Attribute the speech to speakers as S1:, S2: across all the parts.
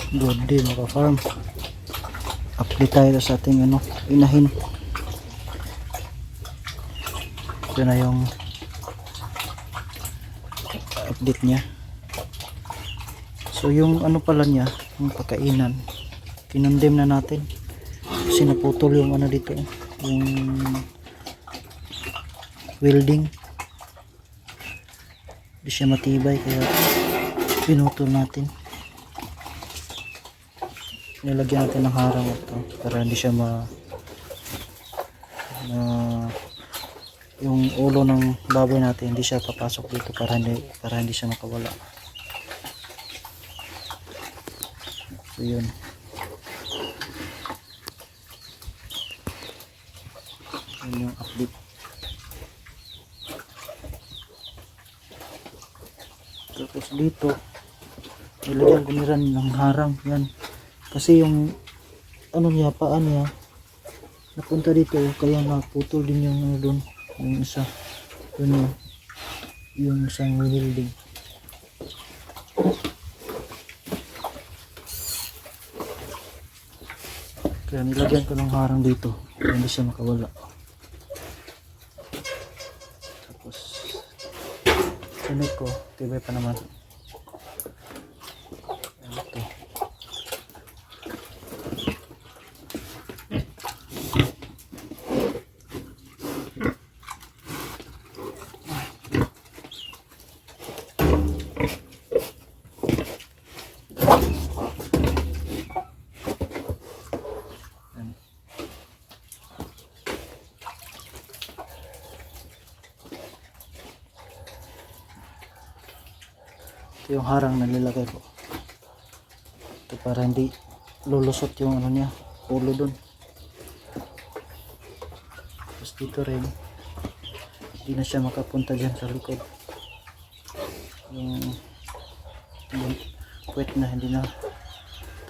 S1: Good day mga farm. Update tayo sa ating inahin. Ito na yung update niya. So yung pala niya, yung pagkainan, kinundem na natin kasi naputol yung dito, yung welding, hindi siya matibay kaya pinutol natin. Nilagyan natin ng harang ito para hindi siya yung ulo ng baboy natin hindi siya papasok dito, para hindi siya makawala. So yun, yun yung update. Tapos dito nilagyan ko niran ng harang yan kasi yung niya, paa niya napunta dito kaya naputol din yung doon, yung isa doon, yung isang welding. Kaya nilagyan ko ng harang dito para hindi siya makawala. Tapos sunod ko, tibay pa naman. Ito. Ito yung harang na nilagay ko. Ito para hindi lulusot yung niya, ulo dun. Tapos dito rin, hindi na siya makapunta dyan sa likod. Yung puwet na hindi na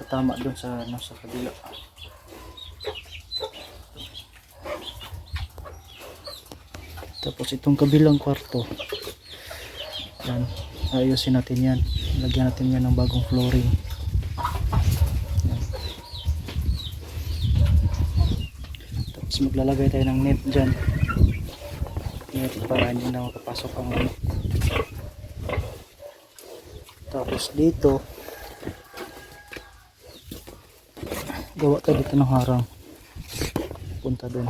S1: tatama dun sa nasa kabila. Tapos itong kabilang kwarto, yan, ayusin natin yan. Lagyan natin yan ng bagong flooring. Yan. Tapos maglalagay tayo ng net dyan, net para hindi na makapasok ang Tapos dito gawa tayo dito ng harang punta dun.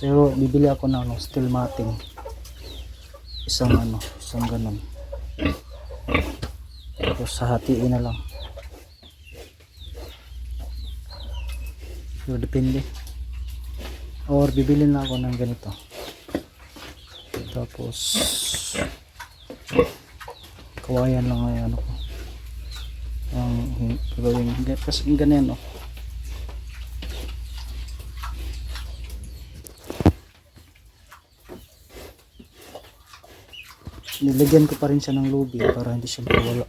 S1: Pero bibili ako ng steel matting, isang ganun. Tapos hahatiin na lang. So depende, or bibili na ako ng ganito. Tapos kawayan lang ay ko ang gawin kasi ganyan nilagyan ko pa rin siya ng lubid para hindi siya mawala.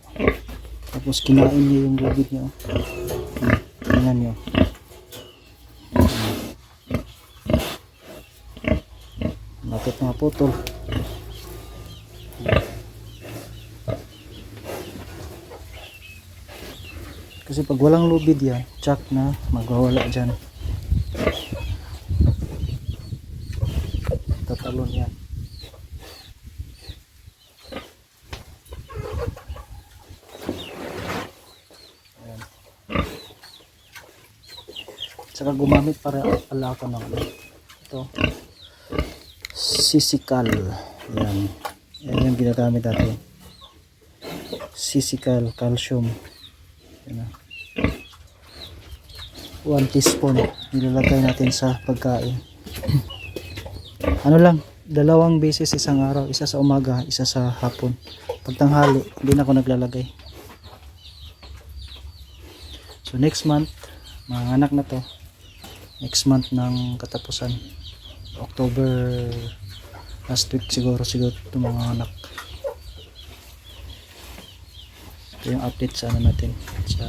S1: Tapos kinain niya yung lubid niya. Tingnan niyo. Bakit mga putol? Kasi pag walang lubid yan, tsak na magwawala dyan. Tatalon yan. Ayan. Saka gumamit para pala ako ng ito, sisikal. Ayan. Ayan yung ginagamit natin. Sisikal calcium. Ayan. 1 teaspoon nilalagay natin sa pagkain. Lang, 2 beses isang araw, isa sa umaga, isa sa hapon. Pag tanghali, hindi na ako naglalagay. So next month, mga anak na to, next month ng katapusan, October last week siguro ito mga anak. Ito yung update sa natin sa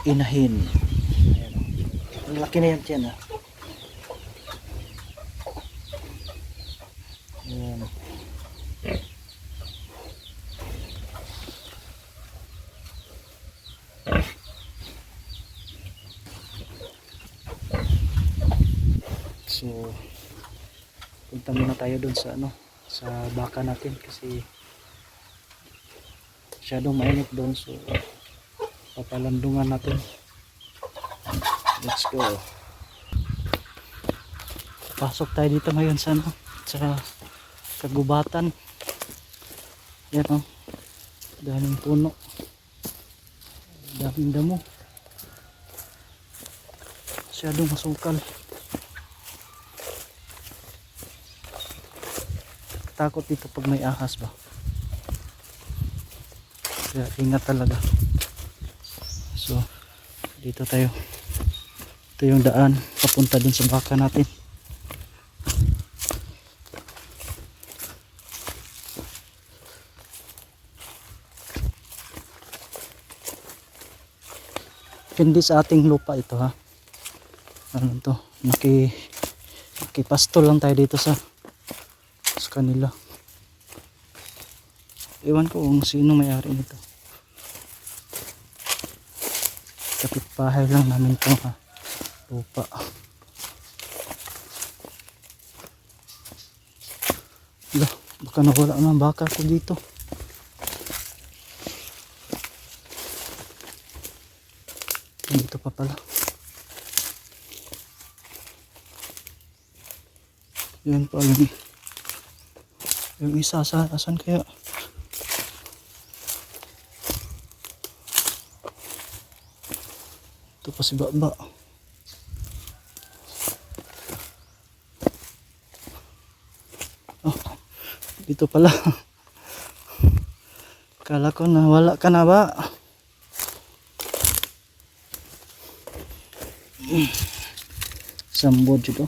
S1: inahin. Ayan. Ang laki na yan dyan Ayan. punta muna tayo doon sa ano, sa baka natin kasi masyadong mainit doon, so papalandungan natin. Let's go. Pasok tayo dito ngayon sa ano, sa kagubatan. Yan o, daming puno, daming damo, masyadong masukal. Takot dito pag may ahas ba, kaya ingat talaga. So dito tayo, ito yung daan papunta dun sa baka natin. Hindi sa ating lupa ito ha, ano to, nakipasto lang tayo dito sa kanila. Ewan ko kung sino may-ari nito, kapitbahay lang namin to ha, lupa. Ala, baka nawala ng baka ko dito. Dito pa pala. Yan pa yung isa, asan kaya? Ito pa si Baba. Oh, dito pala. Kala ko na wala ka na ba? Sambod dito.